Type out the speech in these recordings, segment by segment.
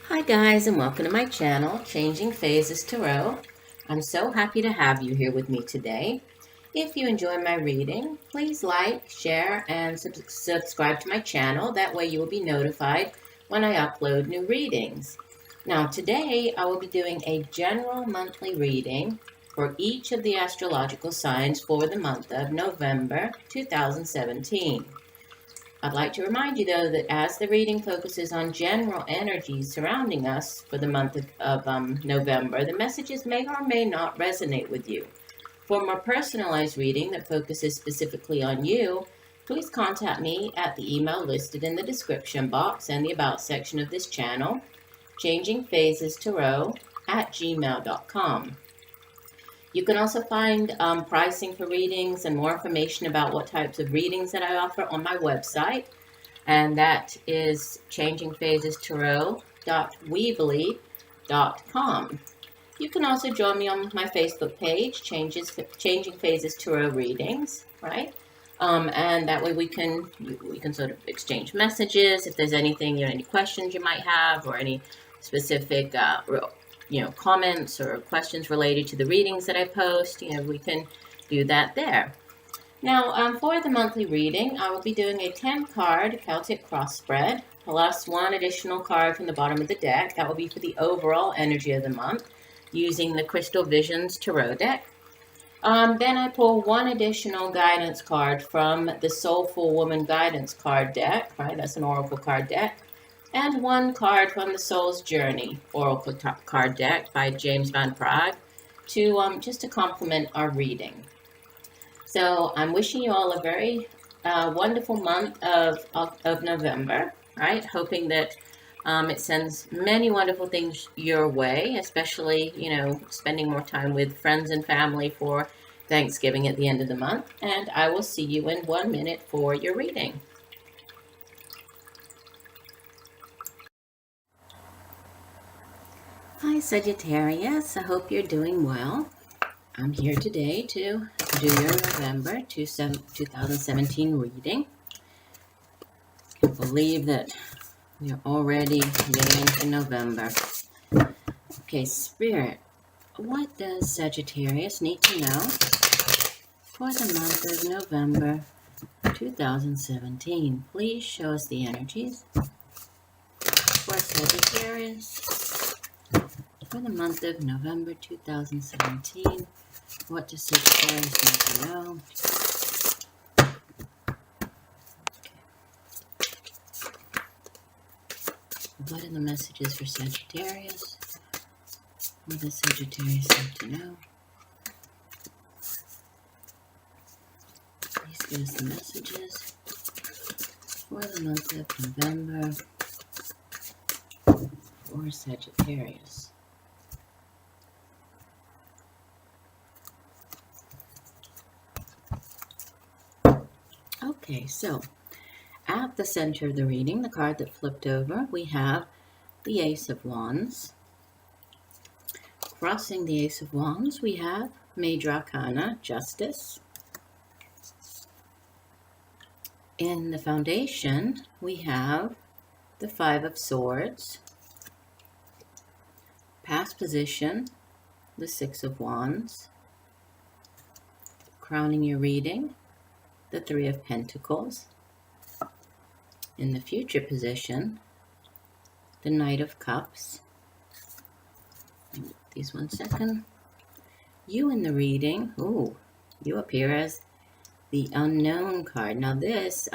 Hi guys, and welcome to my channel, Changing Phases Tarot. I'm so happy to have you here with me today. If you enjoy my reading, please like, share, and subscribe to my channel. That way you will be notified when I upload new readings. Now today I will be doing a general monthly reading for each of the astrological signs for the month of November 2017. I'd like to remind you, though, that as the reading focuses on general energies surrounding us for the month of November, the messages may or may not resonate with you. For a more personalized reading that focuses specifically on you, please contact me at the email listed in the description box and the About section of this channel, changingphasestarot@gmail.com. You can also find pricing for readings and more information about what types of readings that I offer on my website, and that is changingphasestarot.weebly.com. You can also join me on my Facebook page, Changing Phases Tarot Readings, right? And that way we can sort of exchange messages if there's anything, any questions you might have, or any specific comments or questions related to the readings that I post. We can do that there. Now, for the monthly reading, I will be doing a 10-card Celtic cross spread, plus one additional card from the bottom of the deck. That will be for the overall energy of the month, using the Crystal Visions Tarot deck. Then I pull one additional guidance card from the Soulful Woman Guidance card deck, right? That's an oracle card deck. And one card from the Soul's Journey Oracle card deck by James Van Praagh just to complement our reading. So I'm wishing you all a very wonderful month of November, right? Hoping that it sends many wonderful things your way, especially, spending more time with friends and family for Thanksgiving at the end of the month. And I will see you in 1 minute for your reading. Hi Sagittarius, I hope you're doing well. I'm here today to do your November 2017 reading. I can't believe that we're already getting into November. Okay, Spirit, what does Sagittarius need to know for the month of November 2017? Please show us the energies for Sagittarius for the month of November 2017. What does Sagittarius need to know? What are the messages for Sagittarius? What does Sagittarius need to know? Please give us the messages for the month of November for Sagittarius. Okay, so at the center of the reading, the card that flipped over, we have the Ace of Wands. Crossing the Ace of Wands, we have Major Arcana, Justice. In the foundation, we have the Five of Swords. Past position, the Six of Wands. Crowning your reading, the Three of Pentacles. In the future position, the Knight of Cups. These 1 second. You in the reading, you appear as the Unknown card. Now this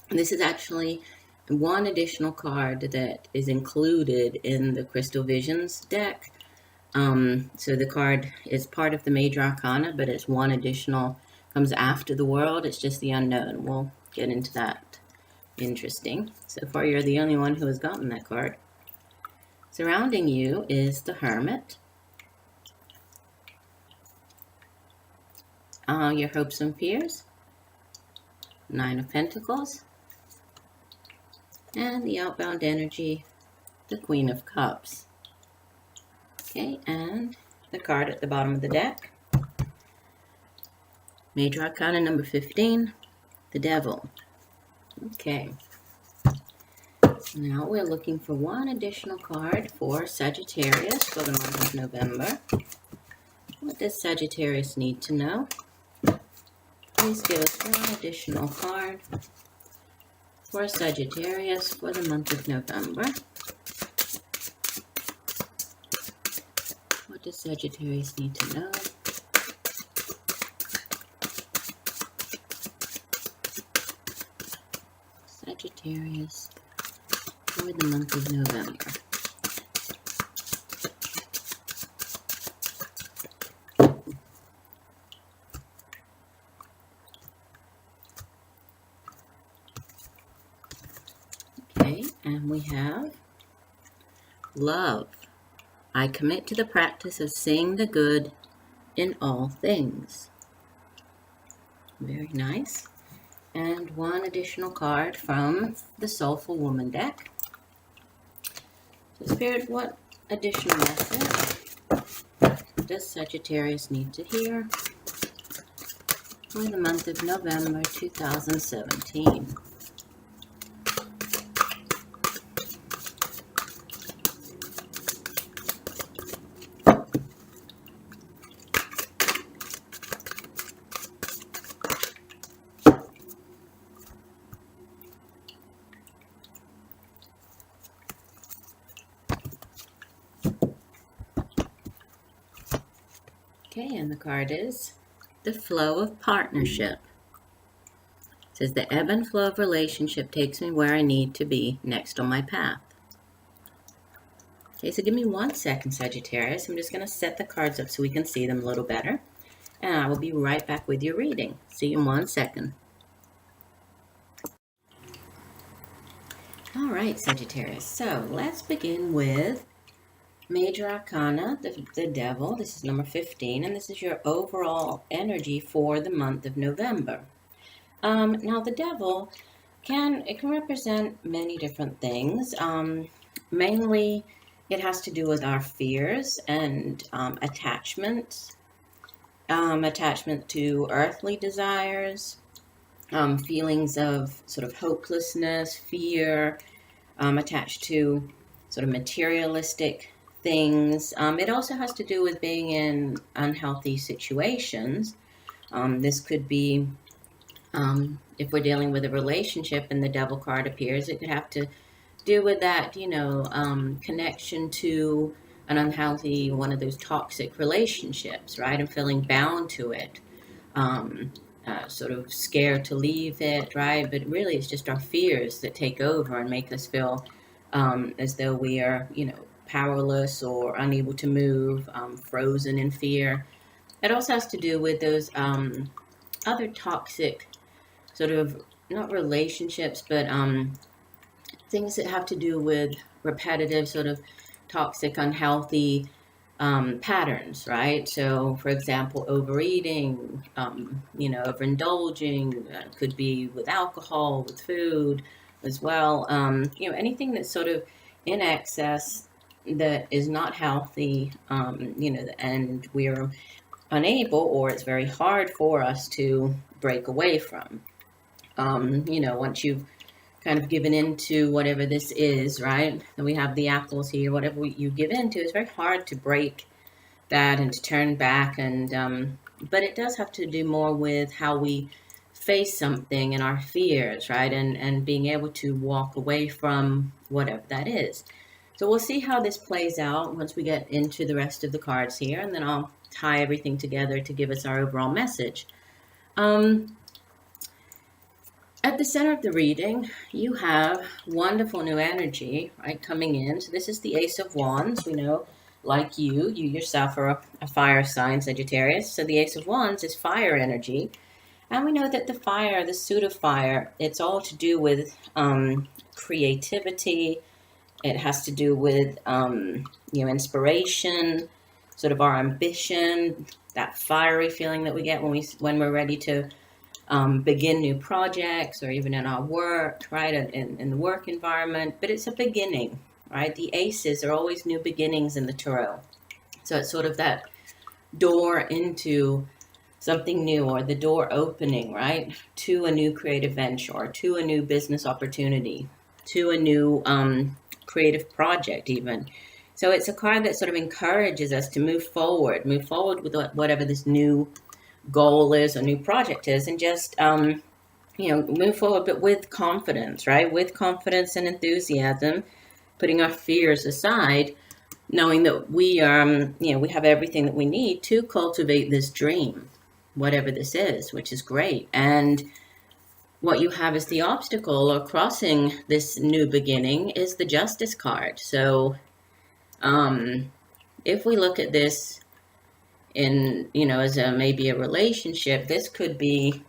is actually one additional card that is included in the Crystal Visions deck. So the card is part of the Major Arcana, but it's one additional, comes after the World. It's just the Unknown. We'll get into that. Interesting. So far, you're the only one who has gotten that card. Surrounding you is the Hermit. Your hopes and fears. Nine of Pentacles. And the outbound energy, the Queen of Cups. Okay, and the card at the bottom of the deck. Major Arcana number 15, the Devil. Okay, Now we're looking for one additional card for Sagittarius for the month of November. What does Sagittarius need to know? Please give us one additional card for Sagittarius for the month of November. What does Sagittarius need to know? Sagittarius for the month of November. Okay, and we have love. I commit to the practice of seeing the good in all things. Very nice. And one additional card from the Soulful Woman deck. So Spirit, what additional message does Sagittarius need to hear for the month of November 2017? Okay, and the card is the flow of partnership. It says the ebb and flow of relationship takes me where I need to be next on my path. Okay, so give me 1 second, Sagittarius. I'm just going to set the cards up so we can see them a little better. And I will be right back with your reading. See you in 1 second. All right, Sagittarius. So let's begin with Major Arcana, the Devil. This is number 15, and this is your overall energy for the month of November. Now, the Devil can represent many different things. Mainly, it has to do with our fears and attachments, attachment to earthly desires, feelings of sort of hopelessness, fear, attached to sort of materialistic things. It also has to do with being in unhealthy situations. This could be, if we're dealing with a relationship and the Devil card appears, it could have to do with that, connection to an unhealthy, one of those toxic relationships, right? And feeling bound to it, sort of scared to leave it, right? But really it's just our fears that take over and make us feel as though we are, powerless or unable to move, frozen in fear. It also has to do with those other toxic sort of, not relationships, but things that have to do with repetitive sort of toxic, unhealthy patterns, right? So, for example, overeating, overindulging, could be with alcohol, with food as well. Anything that's sort of in excess that is not healthy, and we're unable, or it's very hard for us to break away from. Once you've kind of given into whatever this is, right? And we have the apples here, whatever you give into, it's very hard to break that and to turn back. And but it does have to do more with how we face something and our fears, right? And being able to walk away from whatever that is. So we'll see how this plays out once we get into the rest of the cards here, and then I'll tie everything together to give us our overall message. At the center of the reading, you have wonderful new energy, right, coming in. So this is the Ace of Wands. We know, like you yourself are a fire sign, Sagittarius. So the Ace of Wands is fire energy. And we know that the fire, the suit of fire, it's all to do with creativity. It has to do with, inspiration, sort of our ambition, that fiery feeling that we get when we're ready to begin new projects, or even in our work, right, in the work environment. But it's a beginning, right? The aces are always new beginnings in the tarot. So it's sort of that door into something new, or the door opening, right, to a new creative venture, or to a new business opportunity. to a new creative project even. So it's a card that sort of encourages us to move forward with whatever this new goal is or new project is, and just move forward, but with confidence, right? With confidence and enthusiasm, putting our fears aside, knowing that we we have everything that we need to cultivate this dream, whatever this is, which is great. And what you have as the obstacle or crossing this new beginning is the Justice card. So if we look at this in, as maybe a relationship, this could be,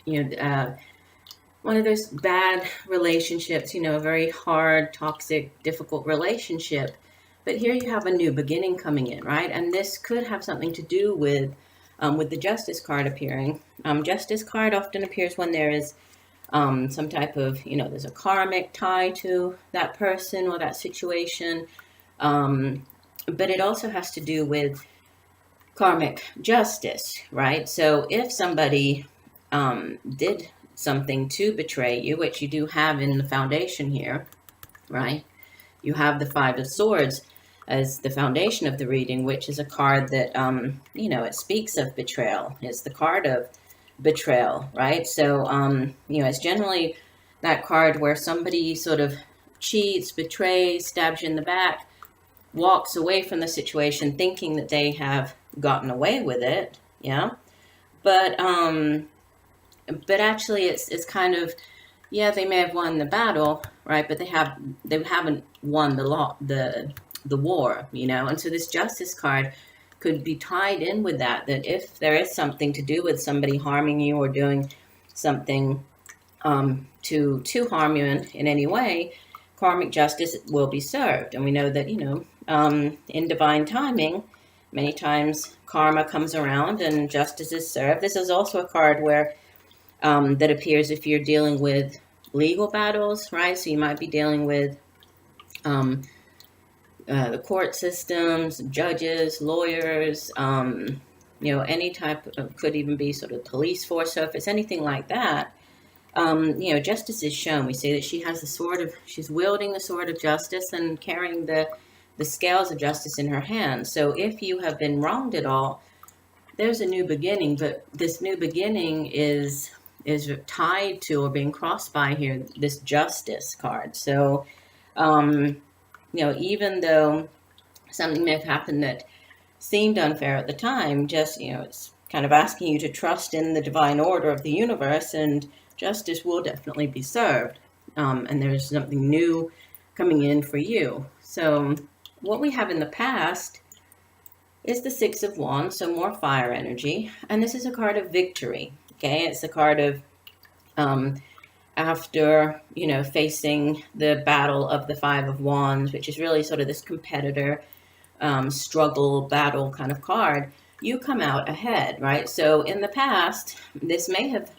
one of those bad relationships, a very hard, toxic, difficult relationship. But here you have a new beginning coming in, right? And this could have something to do with the Justice card appearing. Justice card often appears when there is some type of, there's a karmic tie to that person or that situation. But it also has to do with karmic justice, right? So if somebody did something to betray you, which you do have in the foundation here, right? You have the Five of Swords as the foundation of the reading, which is a card that, it speaks of betrayal. It's the card of betrayal, right? So, it's generally that card where somebody sort of cheats, betrays, stabs you in the back, walks away from the situation thinking that they have gotten away with it, yeah? But actually it's kind of, they may have won the battle, right? But they haven't won the war, and so this Justice card could be tied in with that if there is something to do with somebody harming you or doing something to harm you in any way, karmic justice will be served. And we know that, in divine timing, many times karma comes around and justice is served. This is also a card where that appears if you're dealing with legal battles, right? So you might be dealing with the court systems, judges, lawyers, any type of, could even be sort of police force. So if it's anything like that, justice is shown. We see that she has she's wielding the sword of justice and carrying the scales of justice in her hand. So if you have been wronged at all, there's a new beginning, but this new beginning is tied to or being crossed by here, this Justice card. So, even though something may have happened that seemed unfair at the time, just, it's kind of asking you to trust in the divine order of the universe, and justice will definitely be served. And there's something new coming in for you. So what we have in the past is the Six of Wands, so more fire energy. And this is a card of victory, okay? It's a card of after, facing the battle of the Five of Wands, which is really sort of this competitor, struggle, battle kind of card, you come out ahead, right? So in the past, this may have,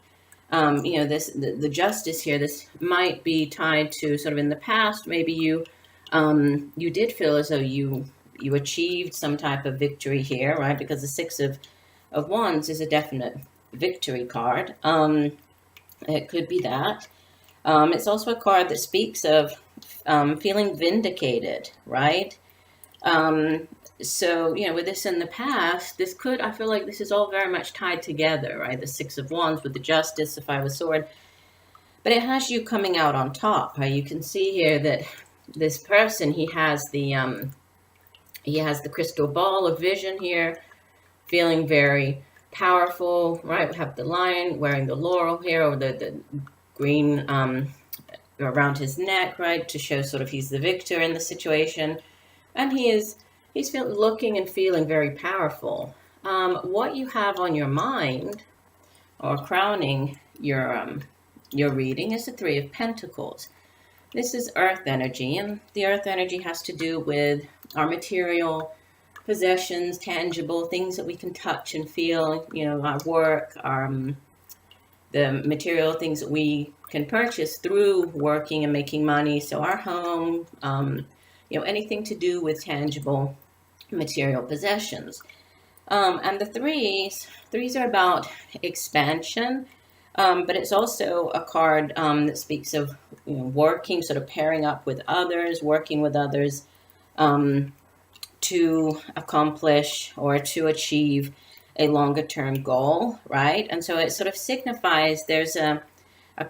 the justice here, this might be tied to sort of in the past, maybe you did feel as though you achieved some type of victory here, right? Because the Six of Wands is a definite victory card. It could be that. It's also a card that speaks of feeling vindicated, right? So, with this in the past, I feel like this is all very much tied together, right? The Six of Wands with the Justice, the Five of Swords. But it has you coming out on top, right? You can see here that this person, he has the crystal ball of vision here, feeling very powerful, right? We have the lion wearing the laurel here, or the green around his neck, right? To show sort of he's the victor in the situation. And he's looking and feeling very powerful. What you have on your mind or crowning your reading is the Three of Pentacles. This is earth energy, and the earth energy has to do with our material possessions, tangible things that we can touch and feel, our work, the material things that we can purchase through working and making money. So our home, anything to do with tangible material possessions. And the threes are about expansion, But it's also a card that speaks of working, sort of pairing up with others, working with others to accomplish or to achieve a longer term goal, right? And so it sort of signifies there's a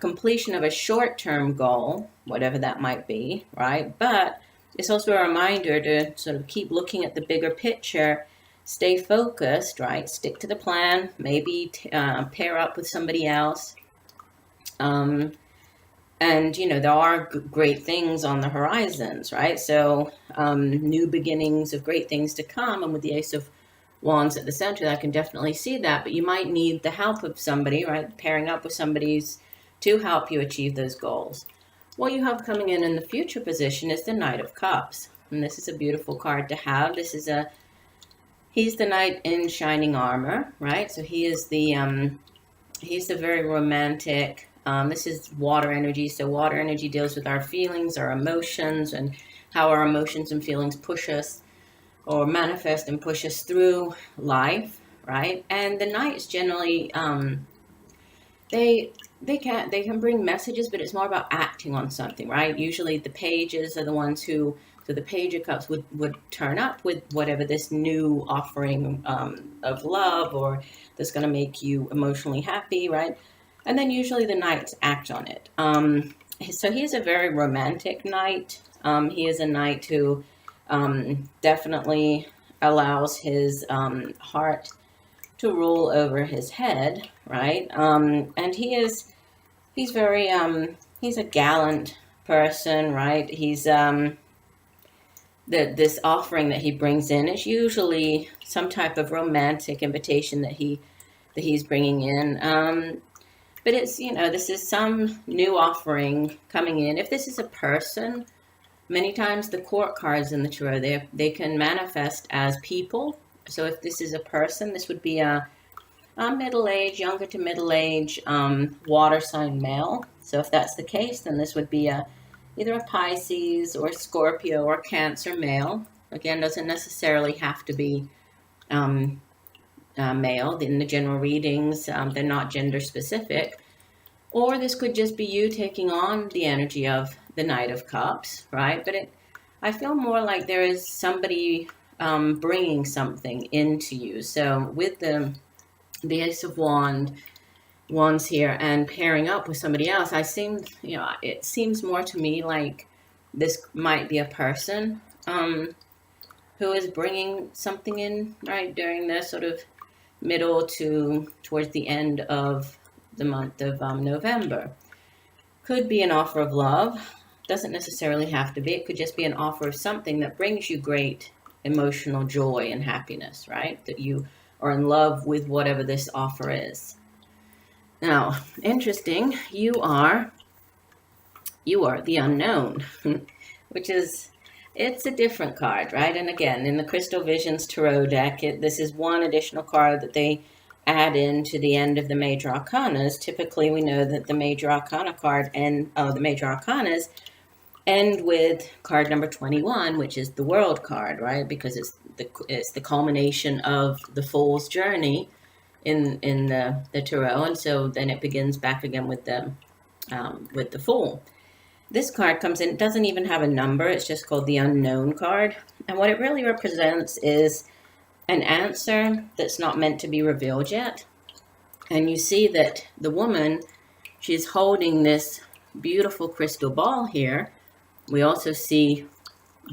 completion of a short term goal, whatever that might be, right? But it's also a reminder to sort of keep looking at the bigger picture, stay focused, right? Stick to the plan, maybe pair up with somebody else. And, there are great things on the horizons, right? So new beginnings of great things to come. And with the Ace of Wands at the center, I can definitely see that. But you might need the help of somebody, right? Pairing up with somebody's to help you achieve those goals. What you have coming in the future position is the Knight of Cups. And this is a beautiful card to have. He's the knight in shining armor, right? So he's the very romantic. This is water energy. So water energy deals with our feelings, our emotions, and how our emotions and feelings push us or manifest and push us through life, right? And the knights generally, they can bring messages, but it's more about acting on something, right? Usually the pages are the ones who, so the Page of Cups would turn up with whatever this new offering of love or that's going to make you emotionally happy, right? And then usually the knights act on it. So he is a very romantic knight. He is a knight who definitely allows his heart to rule over his head, right? And he's very he's a gallant person, right? He's this offering that he brings in is usually some type of romantic invitation that he's bringing in. But it's, this is some new offering coming in. If this is a person, many times the court cards in the tarot, they can manifest as people. So if this is a person, this would be a middle-aged, younger to middle-age water sign male. So if that's the case, then this would be either a Pisces or Scorpio or Cancer male. Again, doesn't necessarily have to be male. In the general readings, they're not gender specific. Or this could just be you taking on the energy of the Knight of Cups, right? But I feel more like there is somebody bringing something into you. So with the Ace of Wands here and pairing up with somebody else, it seems more to me like this might be a person who is bringing something in, right, during the sort of middle to towards the end of the month of November. Could be an offer of love. Doesn't necessarily have to be. It could just be an offer of something that brings you great emotional joy and happiness, right? That you are in love with whatever this offer is. Now, interesting, you are the unknown, which is, it's a different card, right? And again, in the Crystal Visions Tarot deck, this is one additional card that they add into the end of the major arcanas. Typically, we know that the major arcana card and the major arcanas end with card number 21, which is the World card, right? Because it's the culmination of the Fool's journey in the tarot, and so then it begins back again with the Fool. This card comes in, it doesn't even have a number, it's just called the Unknown card. And what it really represents is an answer that's not meant to be revealed yet. And you see that the woman, she's holding this beautiful crystal ball here. We also see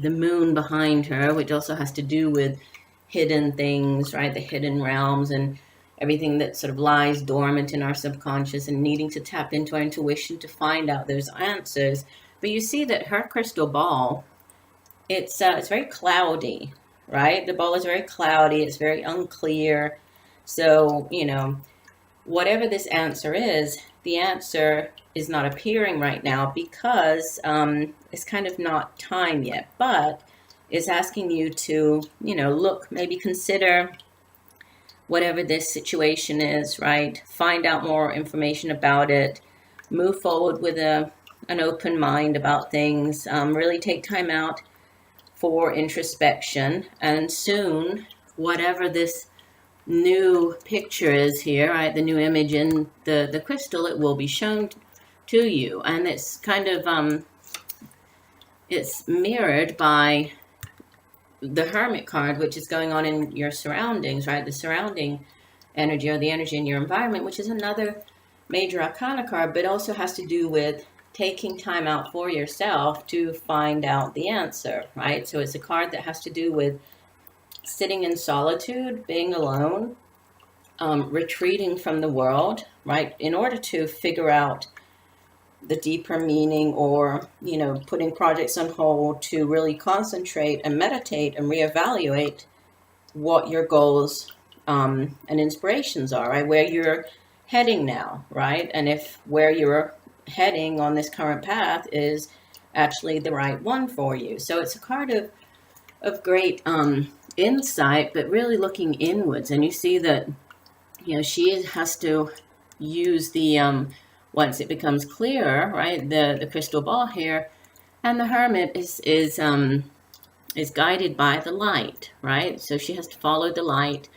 the moon behind her, which also has to do with hidden things, right? The hidden realms and everything that sort of lies dormant in our subconscious and needing to tap into our intuition to find out those answers. But you see that her crystal ball, it's very cloudy, right? The ball is very cloudy. It's very unclear. So, whatever this answer is, the answer is not appearing right now because it's kind of not time yet. But it's asking you to, look, maybe consider whatever this situation is, right? Find out more information about it. Move forward with an open mind about things. Really take time out for introspection. And soon, whatever this new picture is here, right, the new image in the crystal, it will be shown to you. And it's kind of, it's mirrored by the Hermit card, which is going on in your surroundings, right? The surrounding energy, or the energy in your environment, which is another major arcana card, but also has to do with taking time out for yourself to find out the answer, right? So it's a card that has to do with sitting in solitude, being alone, retreating from the world, right? In order to figure out the deeper meaning, or, you know, putting projects on hold to really concentrate and meditate and reevaluate what your goals and inspirations are, right? Where you're heading now, right? And if where you're heading on this current path is actually the right one for you. So it's a card of great insight, but really looking inwards. And you see that, you know, she has to use the once it becomes clearer, right, the crystal ball here, and the Hermit is guided by the light, right? So she has to follow the light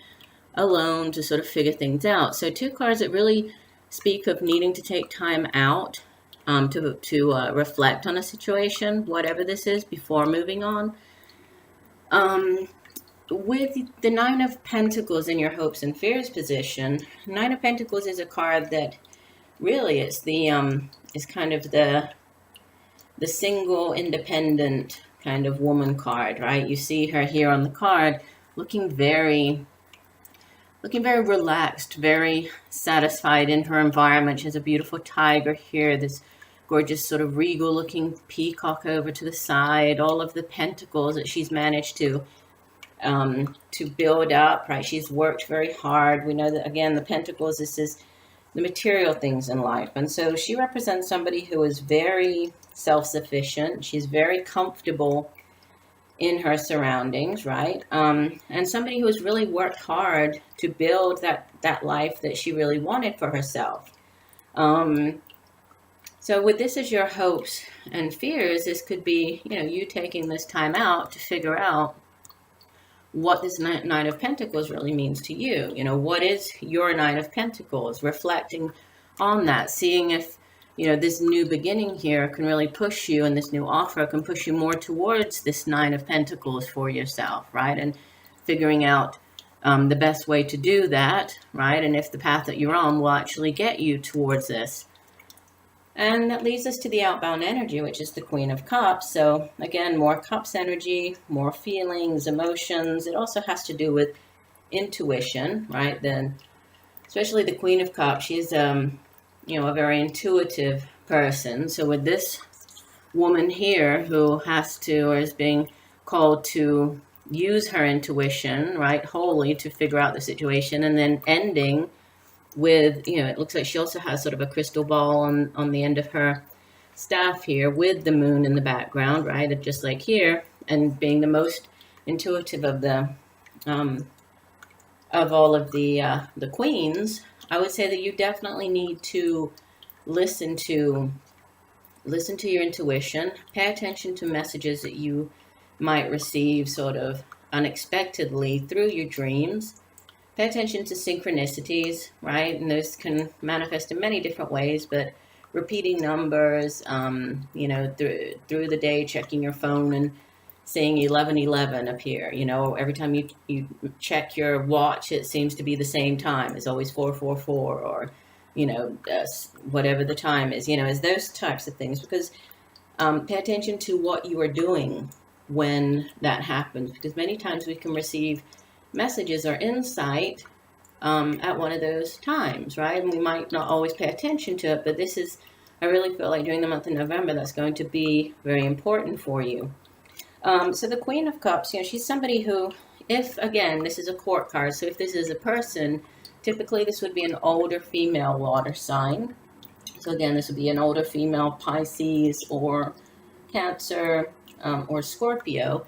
alone to sort of figure things out. So two cards that really speak of needing to take time out to reflect on a situation, whatever this is, before moving on. With the Nine of Pentacles in your hopes and fears position, Nine of Pentacles is a card that really is the is kind of the single independent kind of woman card, right? You see her here on the card looking very relaxed, very satisfied in her environment. She has a beautiful tiger here, this gorgeous sort of regal looking peacock over to the side, all of the pentacles that she's managed to build up, right? She's worked very hard. We know that, again, the pentacles, this is the material things in life. And so she represents somebody who is very self-sufficient. She's very comfortable in her surroundings, right? And somebody who has really worked hard to build that life that she really wanted for herself. So with this as your hopes and fears, this could be, you know, you taking this time out to figure out what this Nine of Pentacles really means to you. You know, what is your Nine of Pentacles? Reflecting on that, seeing if, you know, this new beginning here can really push you, and this new offer can push you more towards this Nine of Pentacles for yourself, right? And figuring out the best way to do that, right? And if the path that you're on will actually get you towards this. And that leads us to the outbound energy, which is the Queen of Cups. So again, more Cups energy, more feelings, emotions. It also has to do with intuition, right? Then, especially the Queen of Cups, she's you know, a very intuitive person. So with this woman here who has to, or is being called to use her intuition, right, wholly to figure out the situation, and then ending with, you know, it looks like she also has sort of a crystal ball on the end of her staff here with the moon in the background, right, just like here, and being the most intuitive of the of all of the queens. I would say that you definitely need to listen to your intuition, pay attention to messages that you might receive sort of unexpectedly through your dreams. Pay attention to synchronicities, right? And those can manifest in many different ways, but repeating numbers, you know, through the day, checking your phone and seeing 1111 appear. You know, every time you check your watch, it seems to be the same time. It's always 444, or, you know, whatever the time is. You know, it's those types of things. Because pay attention to what you are doing when that happens, because many times we can receive messages or insight at one of those times, right? And we might not always pay attention to it, but this is, I really feel like during the month of November, that's going to be very important for you. So the Queen of Cups, you know, she's somebody who, if, again, this is a court card, so if this is a person, typically this would be an older female water sign. So again, this would be an older female, Pisces or Cancer or Scorpio.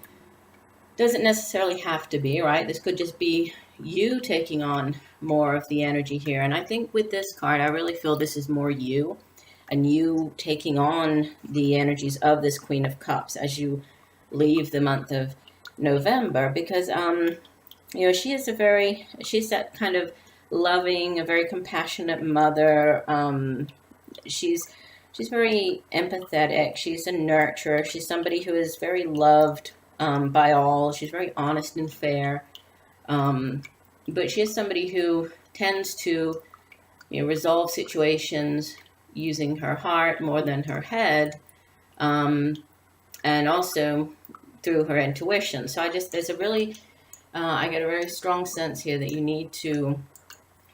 Doesn't necessarily have to be, right? This could just be you taking on more of the energy here. And I think with this card, I really feel this is more you, and you taking on the energies of this Queen of Cups as you leave the month of November. Because she is she's that kind of loving, a very compassionate mother. She's very empathetic. She's a nurturer. She's somebody who is very loved by all. She's very honest and fair. But she is somebody who tends to resolve situations using her heart more than her head, and also through her intuition. So there's a really, I get a very strong sense here that you need to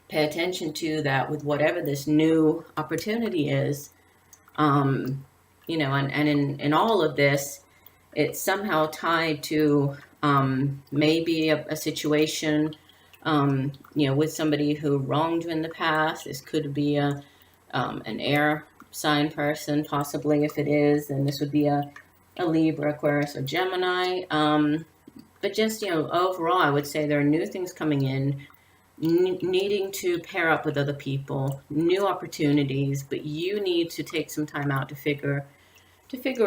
pay attention to that with whatever this new opportunity is. And in all of this, it's somehow tied to maybe a situation, with somebody who wronged you in the past. This could be an air sign person, possibly. If it is, then this would be a Libra, Aquarius, or Gemini. But just, overall, I would say there are new things coming in, needing to pair up with other people, new opportunities, but you need to take some time out to figure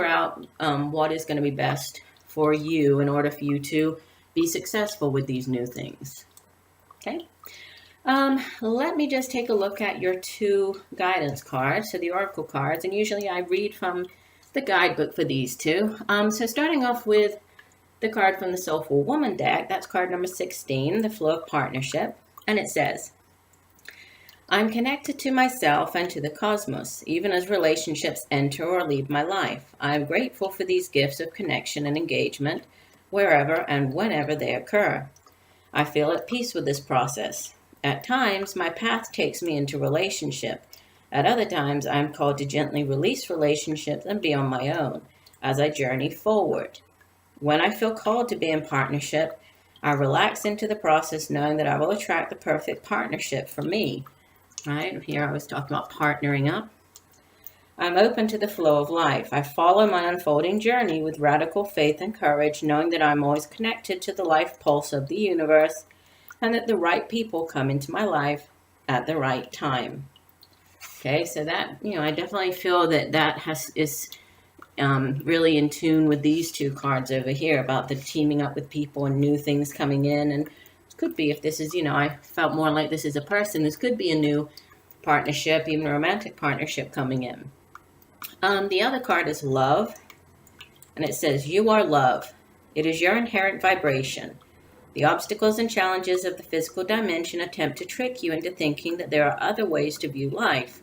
out what is going to be best for you in order for you to be successful with these new things. Okay. Let me just take a look at your 2 guidance cards, so the oracle cards, and usually I read from the guidebook for these 2. So starting off with the card from the Soulful Woman deck, that's card number 16, the Flow of Partnership, and it says, I'm connected to myself and to the cosmos, even as relationships enter or leave my life. I am grateful for these gifts of connection and engagement, wherever and whenever they occur. I feel at peace with this process. At times, my path takes me into relationship. At other times, I am called to gently release relationships and be on my own as I journey forward. When I feel called to be in partnership, I relax into the process knowing that I will attract the perfect partnership for me. Right? Here I was talking about partnering up. I'm open to the flow of life. I follow my unfolding journey with radical faith and courage, knowing that I'm always connected to the life pulse of the universe and that the right people come into my life at the right time. Okay, so that, I definitely feel that is really in tune with these 2 cards over here about the teaming up with people and new things coming in. And it could be, if this is, I felt more like this is a person, this could be a new partnership, even a romantic partnership coming in. The other card is love, and it says, you are love. It is your inherent vibration. The obstacles and challenges of the physical dimension attempt to trick you into thinking that there are other ways to view life.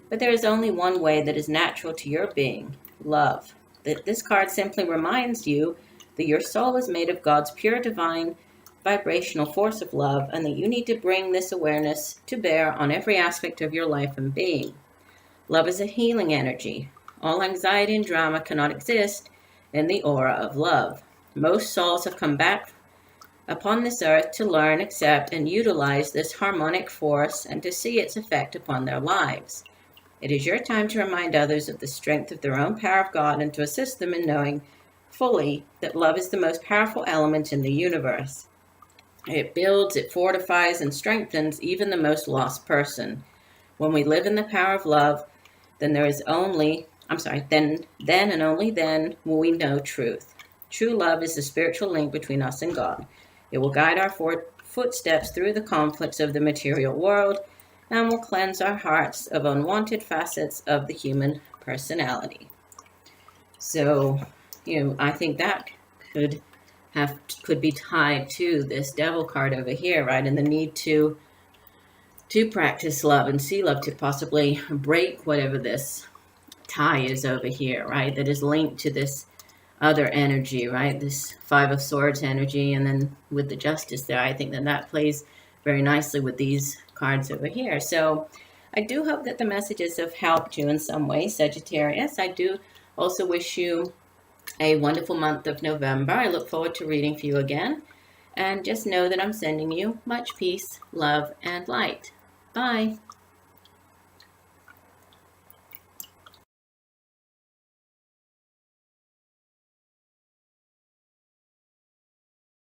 But there is only one way that is natural to your being, love. This card simply reminds you that your soul is made of God's pure divine vibrational force of love, and that you need to bring this awareness to bear on every aspect of your life and being. Love is a healing energy. All anxiety and drama cannot exist in the aura of love. Most souls have come back upon this earth to learn, accept, and utilize this harmonic force and to see its effect upon their lives. It is your time to remind others of the strength of their own power of God and to assist them in knowing fully that love is the most powerful element in the universe. It builds, it fortifies, and strengthens even the most lost person. When we live in the power of love, then and only then will we know truth. True love is the spiritual link between us and God. It will guide our footsteps through the conflicts of the material world and will cleanse our hearts of unwanted facets of the human personality. So, I think that could be tied to this devil card over here, right? And the need to practice love and see love, to possibly break whatever this tie is over here, right? That is linked to this other energy, right? This 5 of Swords energy, and then with the Justice there, I think that plays very nicely with these cards over here. So I do hope that the messages have helped you in some way, Sagittarius. I do also wish you a wonderful month of November. I look forward to reading for you again. And just know that I'm sending you much peace, love, and light. Bye.